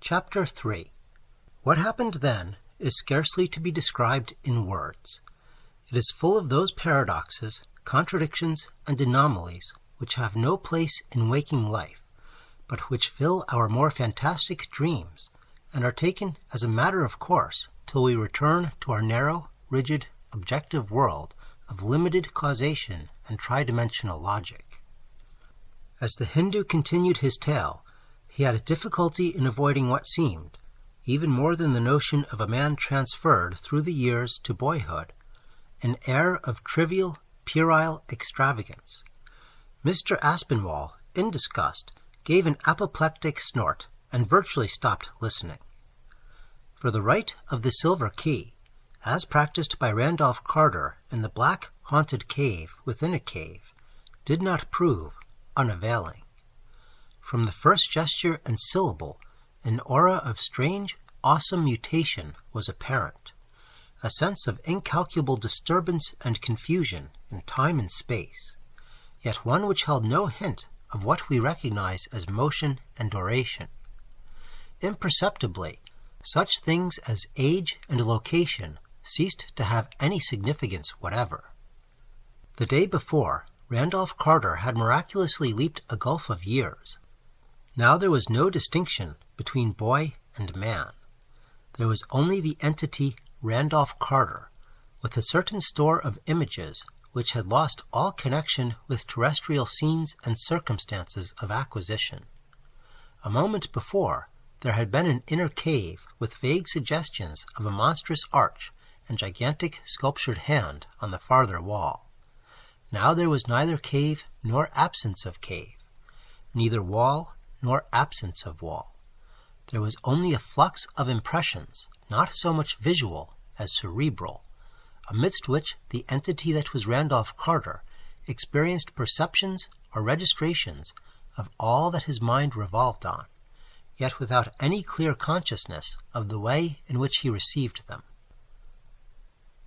Chapter 3. What happened then is scarcely to be described in words. It is full of those paradoxes, contradictions, and anomalies which have no place in waking life, but which fill our more fantastic dreams, and are taken as a matter of course till we return to our narrow, rigid, objective world of limited causation and tridimensional logic. As the Hindu continued his tale, he had a difficulty in avoiding what seemed, even more than the notion of a man transferred through the years to boyhood, an air of trivial, puerile extravagance. Mr. Aspinwall, in disgust, gave an apoplectic snort and virtually stopped listening. For the rite of the silver key, as practiced by Randolph Carter in the black haunted cave within a cave, did not prove unavailing. From the first gesture and syllable, an aura of strange, awesome mutation was apparent, a sense of incalculable disturbance and confusion in time and space, yet one which held no hint of what we recognize as motion and duration. Imperceptibly, such things as age and location ceased to have any significance whatever. The day before, Randolph Carter had miraculously leaped a gulf of years. Now there was no distinction between boy and man. There was only the entity Randolph Carter, with a certain store of images which had lost all connection with terrestrial scenes and circumstances of acquisition. A moment before, there had been an inner cave with vague suggestions of a monstrous arch and gigantic sculptured hand on the farther wall. Now there was neither cave nor absence of cave, neither wall nor absence of wall. There was only a flux of impressions, not so much visual as cerebral, amidst which the entity that was Randolph Carter experienced perceptions or registrations of all that his mind revolved on, yet without any clear consciousness of the way in which he received them.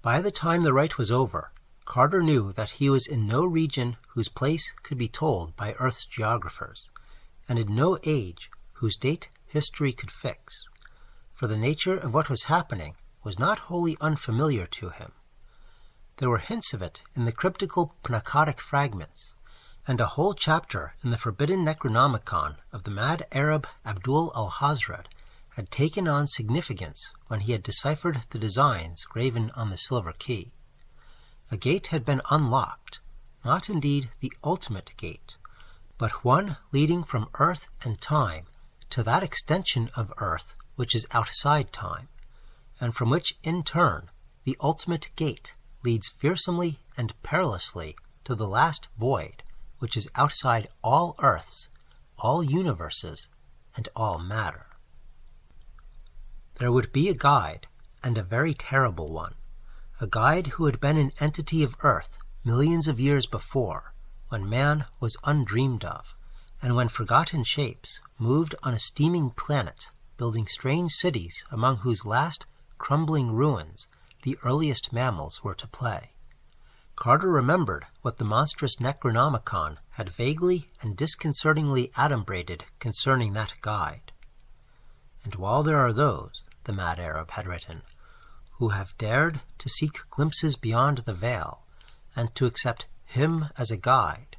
By the time the rite was over, Carter knew that he was in no region whose place could be told by Earth's geographers, and in no age whose date history could fix, for the nature of what was happening was not wholly unfamiliar to him. There were hints of it in the cryptical Pnakotic fragments, and a whole chapter in the forbidden Necronomicon of the mad Arab Abdul al-Hazred had taken on significance when he had deciphered the designs graven on the silver key. A gate had been unlocked, not indeed the ultimate gate, but one leading from earth and time to that extension of earth which is outside time, and from which in turn the ultimate gate leads fearsomely and perilously to the last void which is outside all earths, all universes, and all matter. There would be a guide, and a very terrible one, a guide who had been an entity of earth millions of years before, when man was undreamed of, and when forgotten shapes moved on a steaming planet, building strange cities among whose last crumbling ruins the earliest mammals were to play. Carter remembered what the monstrous Necronomicon had vaguely and disconcertingly adumbrated concerning that guide. And while there are those, the mad Arab had written, who have dared to seek glimpses beyond the veil, and to accept him as a guide,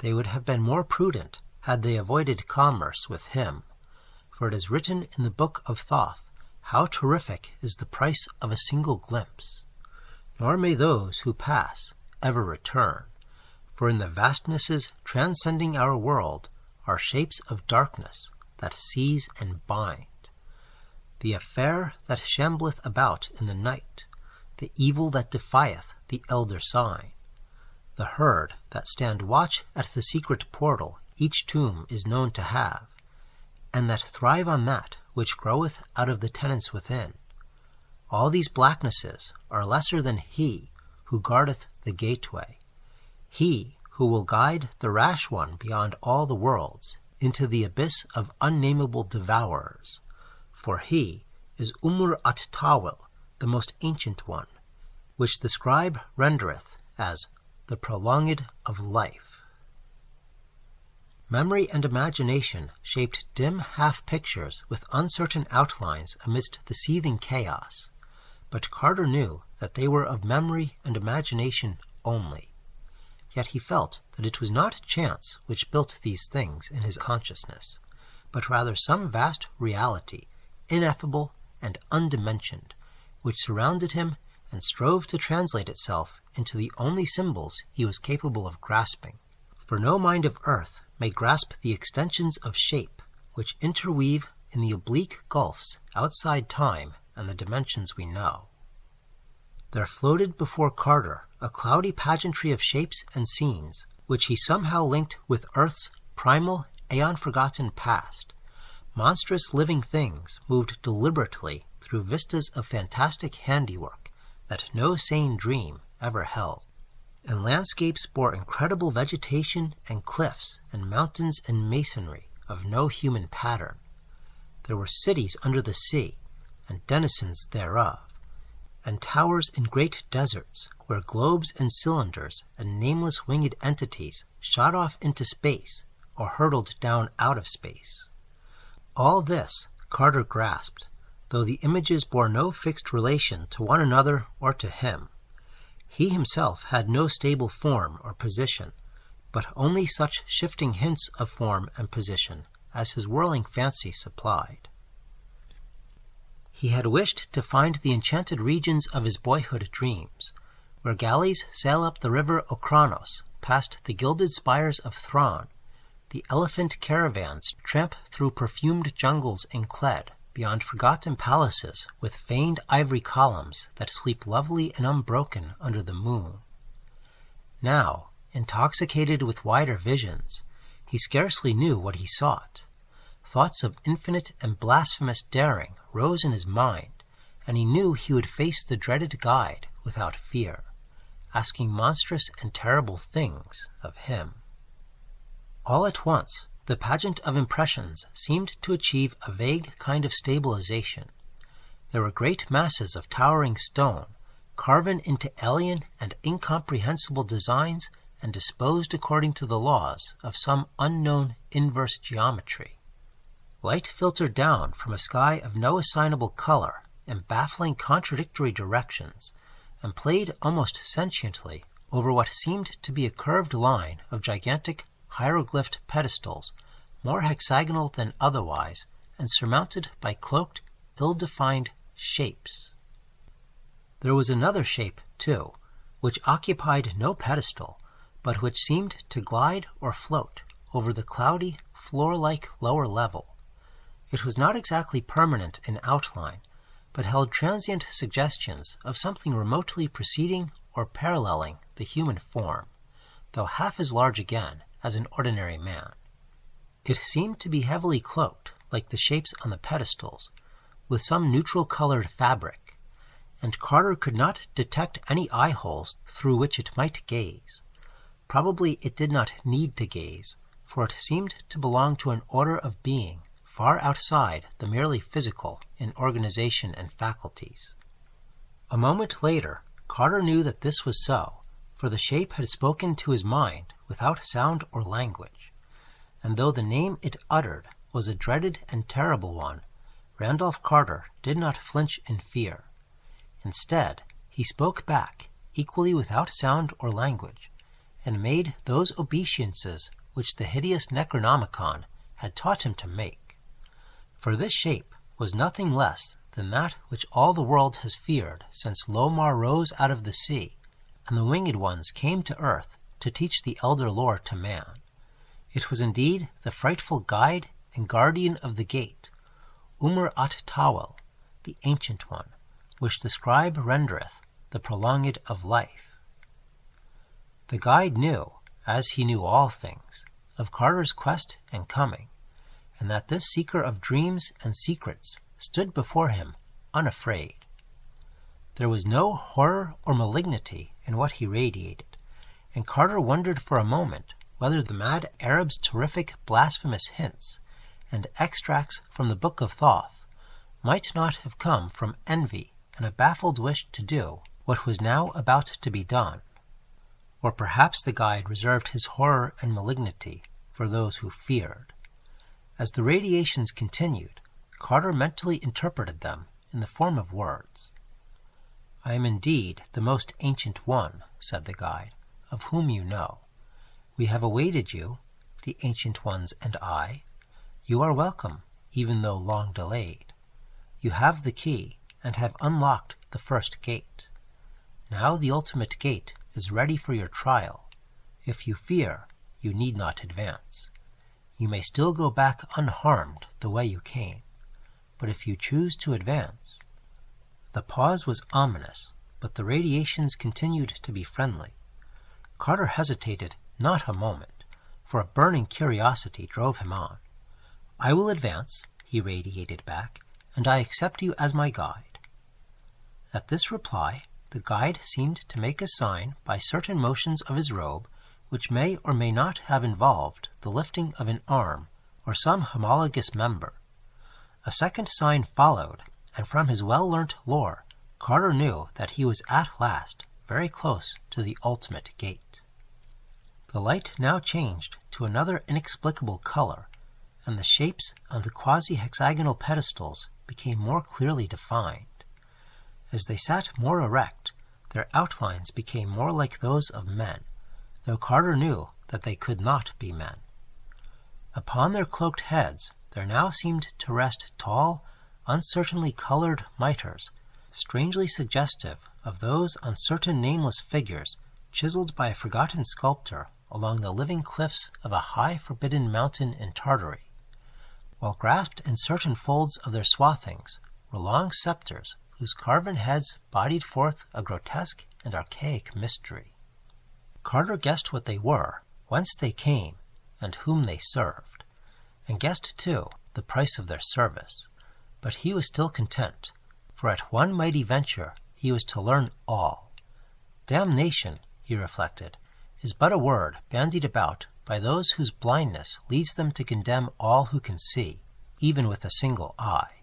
they would have been more prudent had they avoided commerce with him, for it is written in the Book of Thoth how terrific is the price of a single glimpse. Nor may those who pass ever return, for in the vastnesses transcending our world are shapes of darkness that seize and bind. The affair that shambleth about in the night, the evil that defieth the elder sign, the herd that stand watch at the secret portal each tomb is known to have, and that thrive on that which groweth out of the tenants within. All these blacknesses are lesser than he who guardeth the gateway, he who will guide the rash one beyond all the worlds into the abyss of unnameable devourers, for he is at-Tawil, the most ancient one, which the scribe rendereth as the prolonged of life. Memory and imagination shaped dim half-pictures with uncertain outlines amidst the seething chaos, but Carter knew that they were of memory and imagination only. Yet he felt that it was not chance which built these things in his consciousness, but rather some vast reality, ineffable and undimensioned, which surrounded him and strove to translate itself into the only symbols he was capable of grasping. For no mind of earth may grasp the extensions of shape which interweave in the oblique gulfs outside time and the dimensions we know. There floated before Carter a cloudy pageantry of shapes and scenes, which he somehow linked with Earth's primal, aeon-forgotten past. Monstrous living things moved deliberately through vistas of fantastic handiwork that no sane dream ever held. And landscapes bore incredible vegetation and cliffs and mountains and masonry of no human pattern. There were cities under the sea, and denizens thereof, and towers in great deserts, where globes and cylinders and nameless winged entities shot off into space or hurtled down out of space. All this Carter grasped, though the images bore no fixed relation to one another or to him. He himself had no stable form or position, but only such shifting hints of form and position as his whirling fancy supplied. He had wished to find the enchanted regions of his boyhood dreams, where galleys sail up the river Okranos, past the gilded spires of Thrawn, the elephant caravans tramp through perfumed jungles in Kled, beyond forgotten palaces with veined ivory columns that sleep lovely and unbroken under the moon. Now, intoxicated with wider visions, he scarcely knew what he sought. Thoughts of infinite and blasphemous daring rose in his mind, and he knew he would face the dreaded guide without fear, asking monstrous and terrible things of him. All at once, the pageant of impressions seemed to achieve a vague kind of stabilization. There were great masses of towering stone, carven into alien and incomprehensible designs and disposed according to the laws of some unknown inverse geometry. Light filtered down from a sky of no assignable color in baffling contradictory directions, and played almost sentiently over what seemed to be a curved line of gigantic hieroglyphed pedestals, more hexagonal than otherwise, and surmounted by cloaked, ill-defined shapes. There was another shape, too, which occupied no pedestal, but which seemed to glide or float over the cloudy, floor-like lower level. It was not exactly permanent in outline, but held transient suggestions of something remotely preceding or paralleling the human form, though half as large again as an ordinary man. It seemed to be heavily cloaked, like the shapes on the pedestals, with some neutral-colored fabric, and Carter could not detect any eye-holes through which it might gaze. Probably it did not need to gaze, for it seemed to belong to an order of being far outside the merely physical in organization and faculties. A moment later, Carter knew that this was so, for the shape had spoken to his mind without sound or language, and though the name it uttered was a dreaded and terrible one, Randolph Carter did not flinch in fear. Instead, he spoke back, equally without sound or language, and made those obeisances which the hideous Necronomicon had taught him to make. For this shape was nothing less than that which all the world has feared since Lomar rose out of the sea, and the winged ones came to earth to teach the elder lore to man. It was indeed the frightful guide and guardian of the gate, at-Tawil, the ancient one, which the scribe rendereth the prolonged of life. The guide knew, as he knew all things, of Carter's quest and coming, and that this seeker of dreams and secrets stood before him unafraid. There was no horror or malignity in what he radiated, and Carter wondered for a moment whether the mad Arab's terrific blasphemous hints and extracts from the Book of Thoth might not have come from envy and a baffled wish to do what was now about to be done. Or perhaps the guide reserved his horror and malignity for those who feared. As the radiations continued, Carter mentally interpreted them in the form of words. "I am indeed the most ancient one," said the guide, "of whom you know. We have awaited you, the ancient ones and I. You are welcome, even though long delayed. You have the key, and have unlocked the first gate. Now the ultimate gate is ready for your trial. If you fear, you need not advance. You may still go back unharmed the way you came. But if you choose to advance—" The pause was ominous, but the radiations continued to be friendly. Carter hesitated not a moment, for a burning curiosity drove him on. "I will advance," he radiated back, "and I accept you as my guide." At this reply, the guide seemed to make a sign by certain motions of his robe, which may or may not have involved the lifting of an arm or some homologous member. A second sign followed, and from his well-learnt lore, Carter knew that he was at last very close to the ultimate gate. The light now changed to another inexplicable color, and the shapes of the quasi-hexagonal pedestals became more clearly defined. As they sat more erect, their outlines became more like those of men, though Carter knew that they could not be men. Upon their cloaked heads there now seemed to rest tall, uncertainly colored mitres, strangely suggestive of those uncertain nameless figures chiseled by a forgotten sculptor along the living cliffs of a high forbidden mountain in Tartary, while grasped in certain folds of their swathings were long scepters whose carven heads bodied forth a grotesque and archaic mystery. Carter guessed what they were, whence they came, and whom they served, and guessed, too, the price of their service. But he was still content, for at one mighty venture he was to learn all. Damnation, he reflected, is but a word bandied about by those whose blindness leads them to condemn all who can see, even with a single eye.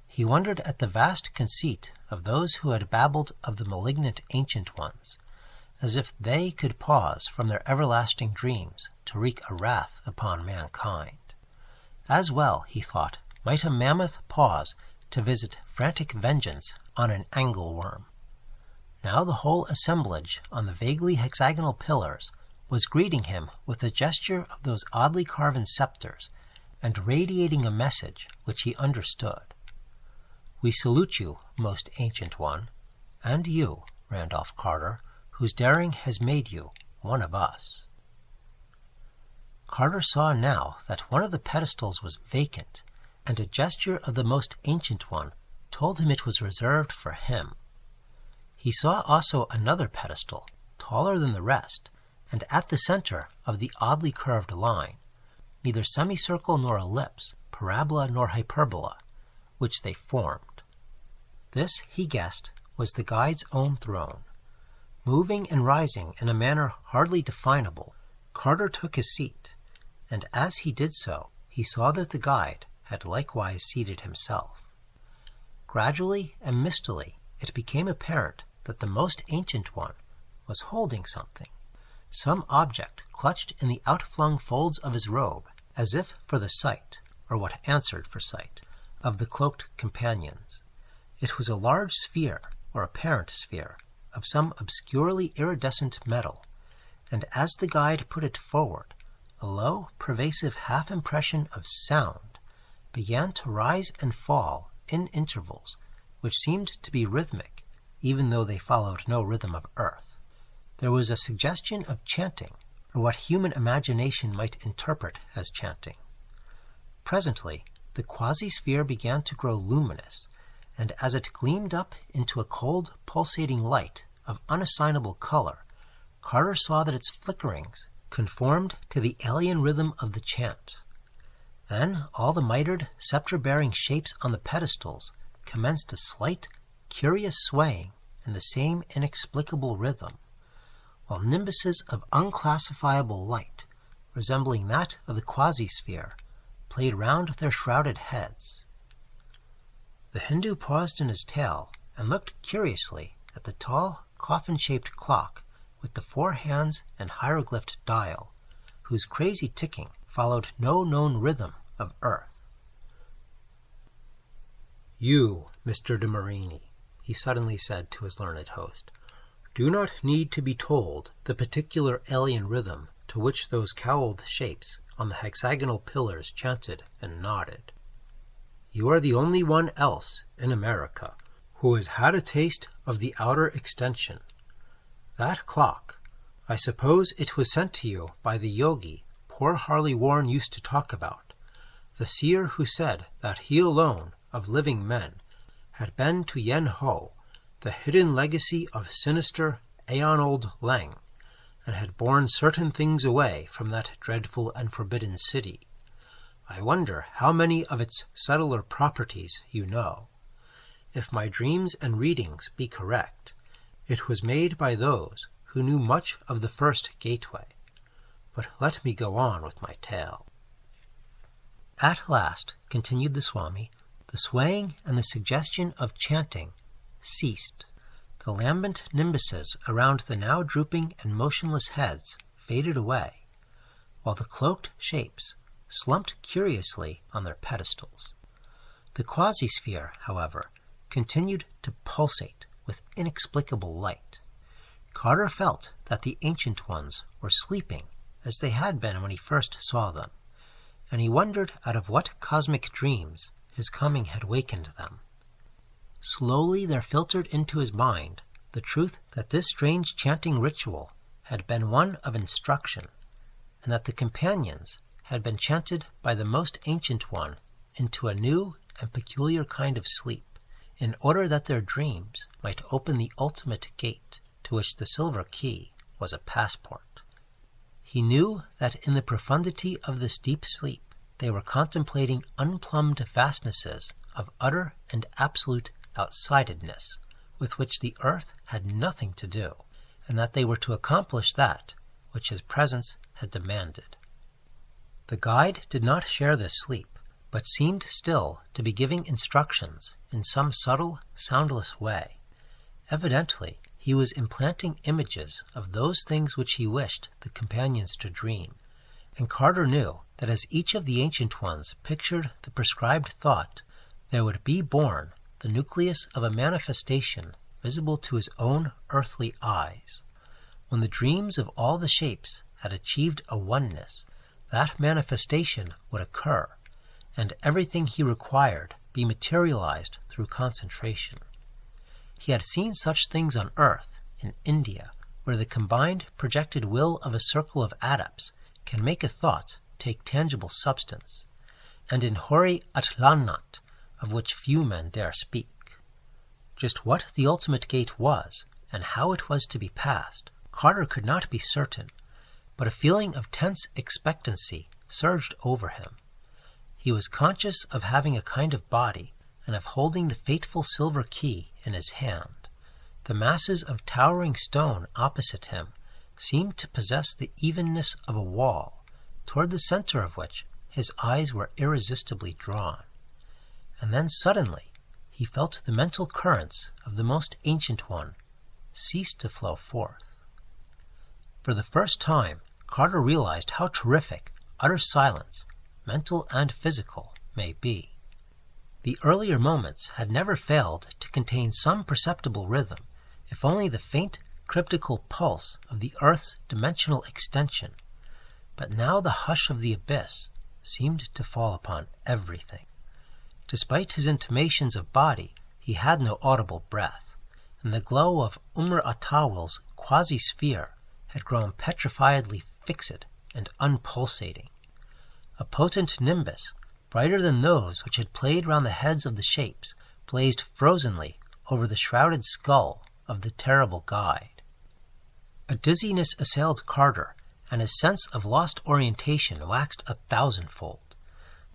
He wondered at the vast conceit of those who had babbled of the malignant ancient ones, as if they could pause from their everlasting dreams to wreak a wrath upon mankind. As well, he thought, might a mammoth pause to visit frantic vengeance on an angleworm. Now the whole assemblage on the vaguely hexagonal pillars was greeting him with a gesture of those oddly carven scepters, and radiating a message which he understood. "We salute you, most ancient one, and you, Randolph Carter, whose daring has made you one of us." Carter saw now that one of the pedestals was vacant, and a gesture of the most ancient one told him it was reserved for him. He saw also another pedestal, taller than the rest, and at the center of the oddly curved line, neither semicircle nor ellipse, parabola nor hyperbola, which they formed. This, he guessed, was the guide's own throne. Moving and rising in a manner hardly definable, Carter took his seat, and as he did so, he saw that the guide had likewise seated himself. Gradually and mistily it became apparent that the most ancient one was holding something, some object clutched in the outflung folds of his robe, as if for the sight, or what answered for sight, of the cloaked companions. It was a large sphere, or apparent sphere, of some obscurely iridescent metal, and as the guide put it forward, a low, pervasive half-impression of sound began to rise and fall in intervals which seemed to be rhythmic, even though they followed no rhythm of earth. There was a suggestion of chanting, or what human imagination might interpret as chanting. Presently, the quasi-sphere began to grow luminous, and as it gleamed up into a cold, pulsating light of unassignable color, Carter saw that its flickerings conformed to the alien rhythm of the chant. Then all the mitred, scepter-bearing shapes on the pedestals commenced a slight, curious swaying in the same inexplicable rhythm, while nimbuses of unclassifiable light, resembling that of the quasi-sphere, played round their shrouded heads. The Hindu paused in his tale and looked curiously at the tall, coffin-shaped clock with the 4 hands and hieroglyphed dial, whose crazy ticking followed no known rhythm of earth. "You, Mr. de Marigny," he suddenly said to his learned host, "do not need to be told the particular alien rhythm to which those cowled shapes on the hexagonal pillars chanted and nodded. You are the only one else in America who has had a taste of the outer extension. That clock, I suppose it was sent to you by the yogi poor Harley Warren used to talk about, the seer who said that he alone of living men had been to Yian-Ho, the hidden legacy of sinister aeon-old Leng, and had borne certain things away from that dreadful and forbidden city. I wonder how many of its subtler properties you know. If my dreams and readings be correct, it was made by those who knew much of the first gateway. But let me go on with my tale." At last, continued the Swami, the swaying and the suggestion of chanting ceased. The lambent nimbuses around the now drooping and motionless heads faded away, while the cloaked shapes slumped curiously on their pedestals. The quasi-sphere, however, continued to pulsate with inexplicable light. Carter felt that the Ancient Ones were sleeping as they had been when he first saw them, and he wondered out of what cosmic dreams his coming had wakened them. Slowly there filtered into his mind the truth that this strange chanting ritual had been one of instruction, and that the companions had been chanted by the most Ancient One into a new and peculiar kind of sleep, in order that their dreams might open the ultimate gate to which the silver key was a passport. He knew that in the profundity of this deep sleep they were contemplating unplumbed vastnesses of utter and absolute outsidedness, with which the earth had nothing to do, and that they were to accomplish that which his presence had demanded. The guide did not share this sleep, but seemed still to be giving instructions in some subtle, soundless way. Evidently, he was implanting images of those things which he wished the companions to dream, and Carter knew that as each of the Ancient Ones pictured the prescribed thought, there would be born the nucleus of a manifestation visible to his own earthly eyes. When the dreams of all the shapes had achieved a oneness, that manifestation would occur, and everything he required be materialized through concentration. He had seen such things on Earth, in India, where the combined projected will of a circle of adepts can make a thought take tangible substance, and in Hori Atlanat, of which few men dare speak. Just what the ultimate gate was, and how it was to be passed, Carter could not be certain, but a feeling of tense expectancy surged over him. He was conscious of having a kind of body, and of holding the fateful silver key in his hand. The masses of towering stone opposite him seemed to possess the evenness of a wall, toward the center of which his eyes were irresistibly drawn. And then suddenly he felt the mental currents of the most Ancient One cease to flow forth. For the first time, Carter realized how terrific utter silence, mental and physical, may be. The earlier moments had never failed to contain some perceptible rhythm, if only the faint, cryptical pulse of the earth's dimensional extension. But now the hush of the abyss seemed to fall upon everything. Despite his intimations of body, he had no audible breath, and the glow of at-Tawil's quasi-sphere had grown petrifiedly fixed and unpulsating. A potent nimbus, brighter than those which had played round the heads of the shapes, blazed frozenly over the shrouded skull of the terrible guide. A dizziness assailed Carter, and his sense of lost orientation waxed 1,000-fold.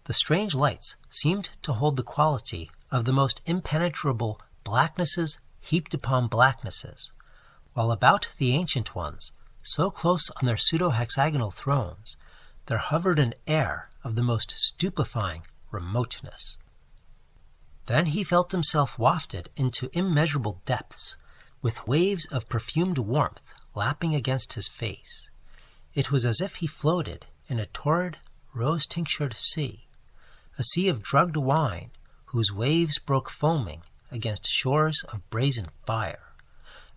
The strange lights seemed to hold the quality of the most impenetrable blacknesses heaped upon blacknesses, while about the Ancient Ones, so close on their pseudo-hexagonal thrones, there hovered an air of the most stupefying remoteness. Then he felt himself wafted into immeasurable depths, with waves of perfumed warmth lapping against his face. It was as if he floated in a torrid, rose-tinctured sea, a sea of drugged wine whose waves broke foaming against shores of brazen fire.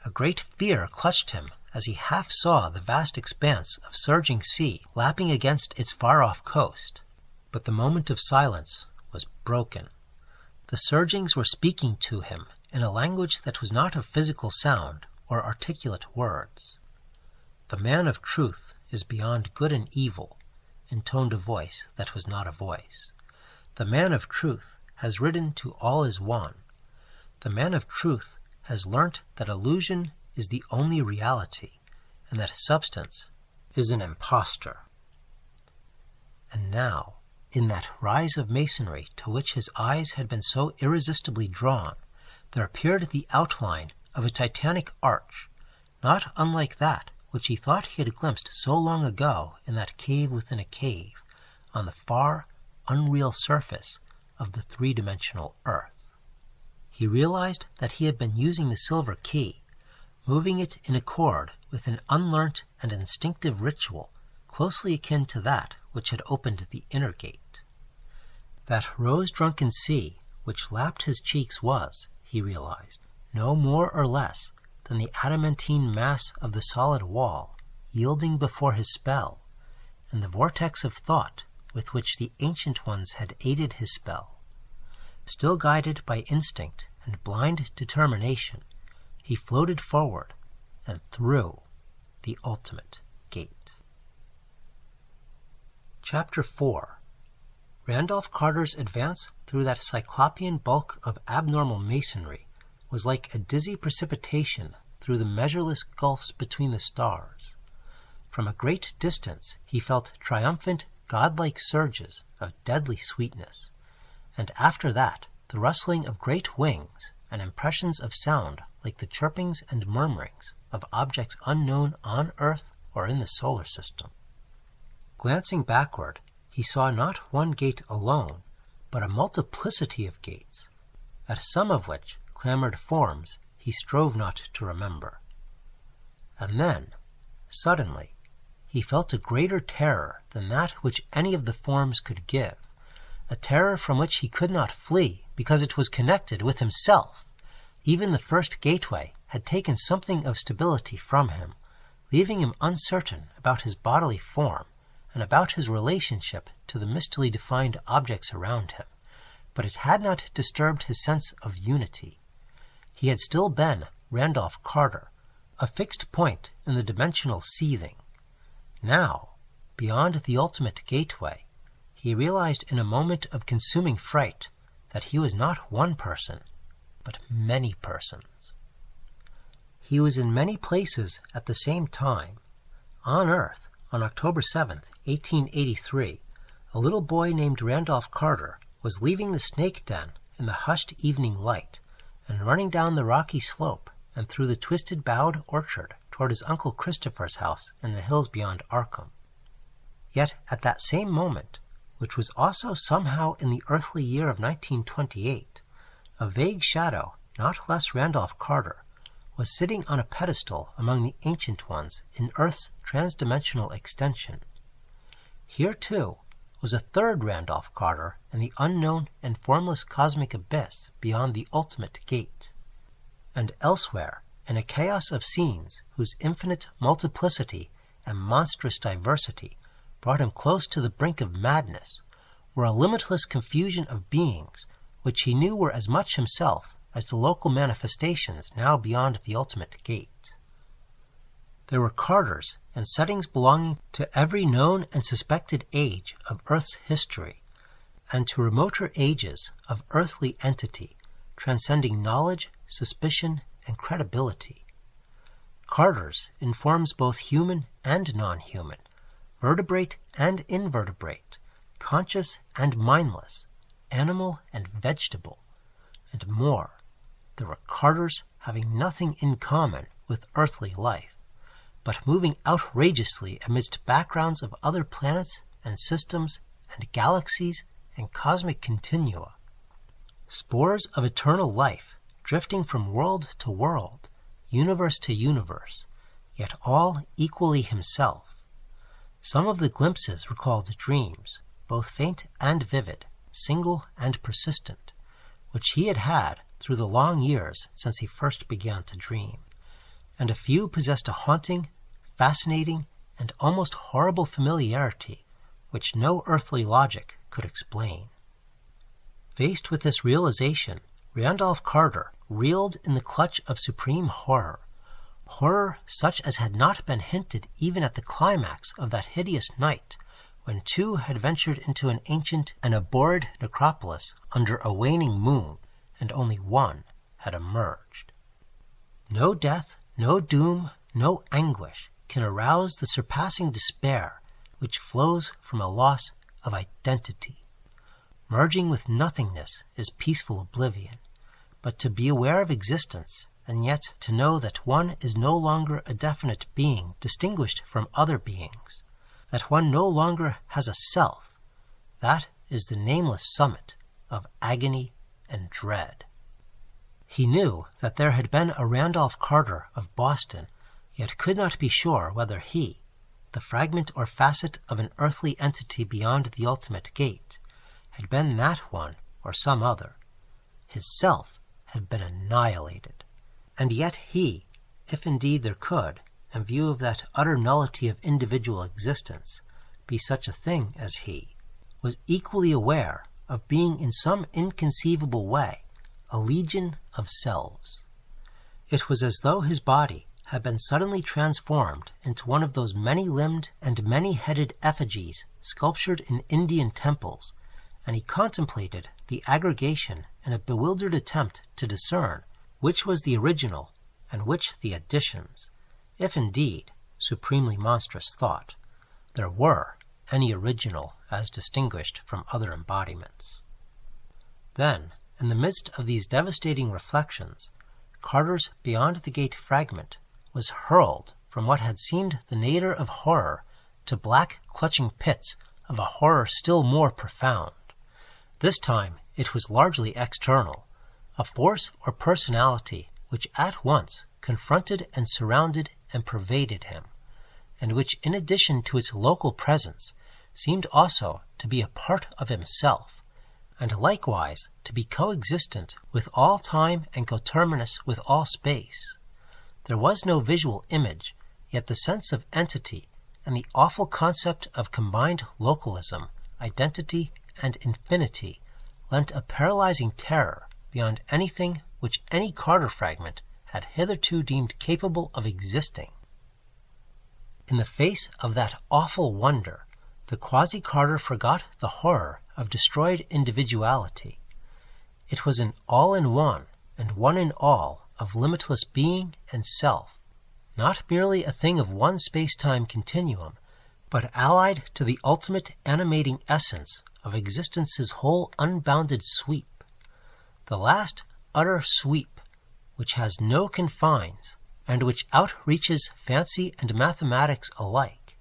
A great fear clutched him as he half saw the vast expanse of surging sea lapping against its far-off coast. But the moment of silence was broken. The surgings were speaking to him in a language that was not of physical sound or articulate words. "The man of truth is beyond good and evil," intoned a voice that was not a voice. "The man of truth has ridden to all is one. The man of truth has learnt that illusion is the only reality, and that substance is an impostor." And now, in that rise of masonry to which his eyes had been so irresistibly drawn, there appeared the outline of a titanic arch, not unlike that which he thought he had glimpsed so long ago in that cave within a cave, on the far, unreal surface of the three-dimensional earth. He realized that he had been using the silver key, moving it in accord with an unlearnt and instinctive ritual closely akin to that which had opened the inner gate. That rose-drunken sea which lapped his cheeks was, he realized, no more or less than the adamantine mass of the solid wall yielding before his spell, and the vortex of thought with which the ancient ones had aided his spell. Still guided by instinct and blind determination, he floated forward and through the ultimate gate. Chapter 4. Randolph Carter's advance through that cyclopean bulk of abnormal masonry was like a dizzy precipitation through the measureless gulfs between the stars. From a great distance he felt triumphant, godlike surges of deadly sweetness, and after that the rustling of great wings and impressions of sound like the chirpings and murmurings of objects unknown on Earth or in the solar system. Glancing backward, he saw not one gate alone, but a multiplicity of gates, at some of which clamored forms he strove not to remember. And then, suddenly, he felt a greater terror than that which any of the forms could give, a terror from which he could not flee because it was connected with himself. Even the first gateway had taken something of stability from him, leaving him uncertain about his bodily form and about his relationship to the mistily defined objects around him, but it had not disturbed his sense of unity. He had still been Randolph Carter, a fixed point in the dimensional seething. Now, beyond the ultimate gateway, he realized in a moment of consuming fright that he was not one person, but many persons. He was in many places at the same time. On Earth, on October 7th, 1883, a little boy named Randolph Carter was leaving the snake den in the hushed evening light and running down the rocky slope and through the twisted bowed orchard toward his Uncle Christopher's house in the hills beyond Arkham. Yet at that same moment, which was also somehow in the earthly year of 1928, a vague shadow, not less Randolph Carter, was sitting on a pedestal among the ancient ones in Earth's transdimensional extension. Here, too, was a third Randolph Carter in the unknown and formless cosmic abyss beyond the ultimate gate. And elsewhere, in a chaos of scenes whose infinite multiplicity and monstrous diversity brought him close to the brink of madness, were a limitless confusion of beings which he knew were as much himself as the local manifestations now beyond the ultimate gate. There were Carters and settings belonging to every known and suspected age of Earth's history, and to remoter ages of earthly entity, transcending knowledge, suspicion, and credibility. Carters in forms both human and non-human, vertebrate and invertebrate, conscious and mindless, animal and vegetable, and more. There were Carters having nothing in common with earthly life, but moving outrageously amidst backgrounds of other planets and systems and galaxies and cosmic continua. Spores of eternal life drifting from world to world, universe to universe, yet all equally himself. Some of the glimpses recalled dreams, both faint and vivid, single and persistent, which he had had through the long years since he first began to dream, and a few possessed a haunting, fascinating, and almost horrible familiarity which no earthly logic could explain. Faced with this realization, Randolph Carter reeled in the clutch of supreme horror, horror such as had not been hinted even at the climax of that hideous night when two had ventured into an ancient and abhorred necropolis under a waning moon, and only one had emerged. No death, no doom, no anguish can arouse the surpassing despair which flows from a loss of identity. Merging with nothingness is peaceful oblivion, but to be aware of existence, and yet to know that one is no longer a definite being distinguished from other beings, that one no longer has a self, that is the nameless summit of agony and dread. He knew that there had been a Randolph Carter of Boston, yet could not be sure whether he, the fragment or facet of an earthly entity beyond the ultimate gate, had been that one or some other. His self had been annihilated. And yet he, if indeed there could, in view of that utter nullity of individual existence, be such a thing as he, was equally aware of being in some inconceivable way a legion of selves. It was as though his body had been suddenly transformed into one of those many-limbed and many-headed effigies sculptured in Indian temples, and he contemplated the aggregation in a bewildered attempt to discern which was the original and which the additions, if indeed, supremely monstrous thought, there were any original as distinguished from other embodiments. Then, in the midst of these devastating reflections, Carter's Beyond the Gate fragment was hurled from what had seemed the nadir of horror to black clutching pits of a horror still more profound. This time it was largely external, a force or personality which at once confronted and surrounded and pervaded him, and which in addition to its local presence seemed also to be a part of himself, and likewise to be coexistent with all time and coterminous with all space. There was no visual image, yet the sense of entity and the awful concept of combined localism, identity, and infinity lent a paralyzing terror beyond anything which any Carter fragment had hitherto deemed capable of existing. In the face of that awful wonder, the quasi-Carter forgot the horror of destroyed individuality. It was an all-in-one and one-in-all of limitless being and self, not merely a thing of one space-time continuum, but allied to the ultimate animating essence of existence's whole unbounded sweep, the last utter sweep which has no confines and which outreaches fancy and mathematics alike.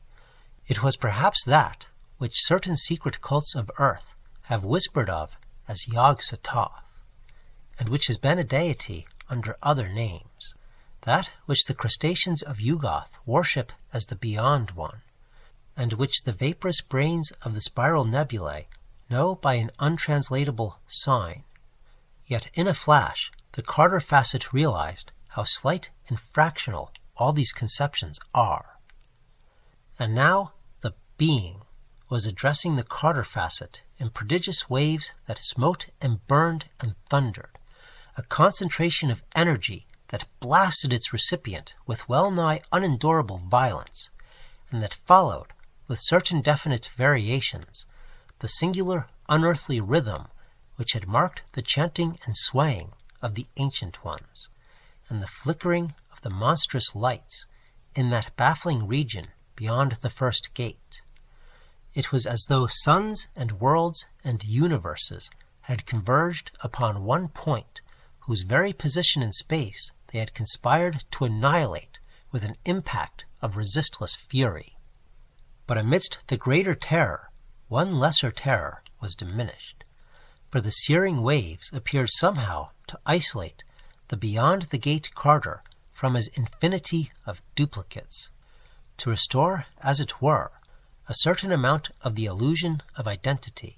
It was perhaps that which certain secret cults of earth have whispered of as Yog-Sothoth, and which has been a deity under other names, that which the crustaceans of Yog-Sothoth worship as the Beyond One, and which the vaporous brains of the spiral nebulae know by an untranslatable sign. Yet in a flash, the Carter facet realized how slight and fractional all these conceptions are. And now the being was addressing the Carter facet in prodigious waves that smote and burned and thundered, a concentration of energy that blasted its recipient with well-nigh unendurable violence, and that followed, with certain definite variations, the singular unearthly rhythm which had marked the chanting and swaying of the ancient ones, and the flickering of the monstrous lights in that baffling region beyond the first gate. It was as though suns and worlds and universes had converged upon one point, whose very position in space they had conspired to annihilate with an impact of resistless fury. But amidst the greater terror, one lesser terror was diminished, for the searing waves appeared somehow to isolate the Beyond the Gate Carter from his infinity of duplicates, to restore, as it were, a certain amount of the illusion of identity.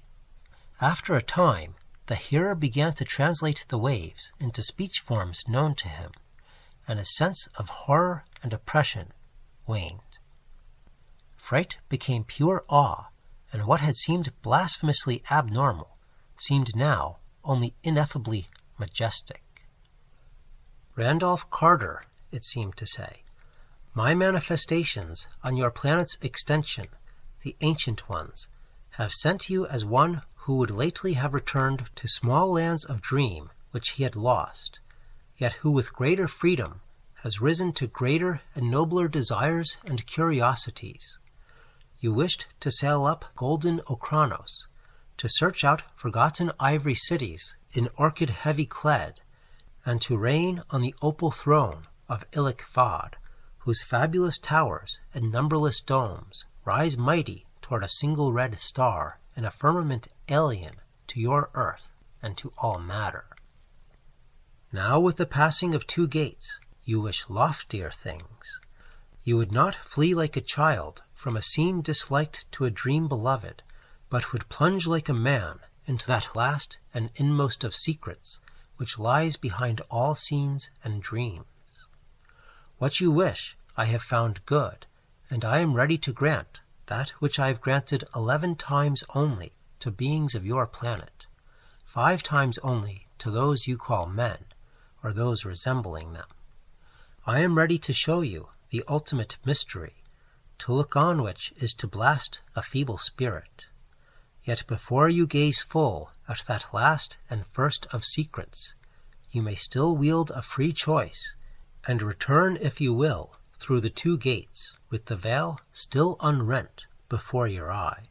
After a time, the hearer began to translate the waves into speech forms known to him, and his sense of horror and oppression waned. Fright became pure awe, and what had seemed blasphemously abnormal seemed now only ineffably majestic. Randolph Carter, it seemed to say, my manifestations on your planet's extension, the ancient ones, have sent you as one who would lately have returned to small lands of dream which he had lost, yet who with greater freedom has risen to greater and nobler desires and curiosities. You wished to sail up golden Okranos, to search out forgotten ivory cities in orchid-heavy clad, and to reign on the opal throne of Ilek-Vad, whose fabulous towers and numberless domes rise mighty toward a single red star in a firmament alien to your earth and to all matter. Now with the passing of 2 gates, you wish loftier things. You would not flee like a child from a scene disliked to a dream beloved, but would plunge like a man into that last and inmost of secrets which lies behind all scenes and dreams. What you wish I have found good, and I am ready to grant that which I have granted 11 times only to beings of your planet, 5 times only to those you call men, or those resembling them. I am ready to show you the ultimate mystery, to look on which is to blast a feeble spirit. Yet before you gaze full at that last and first of secrets, you may still wield a free choice, and return if you will through the 2 gates with the veil still unrent before your eyes.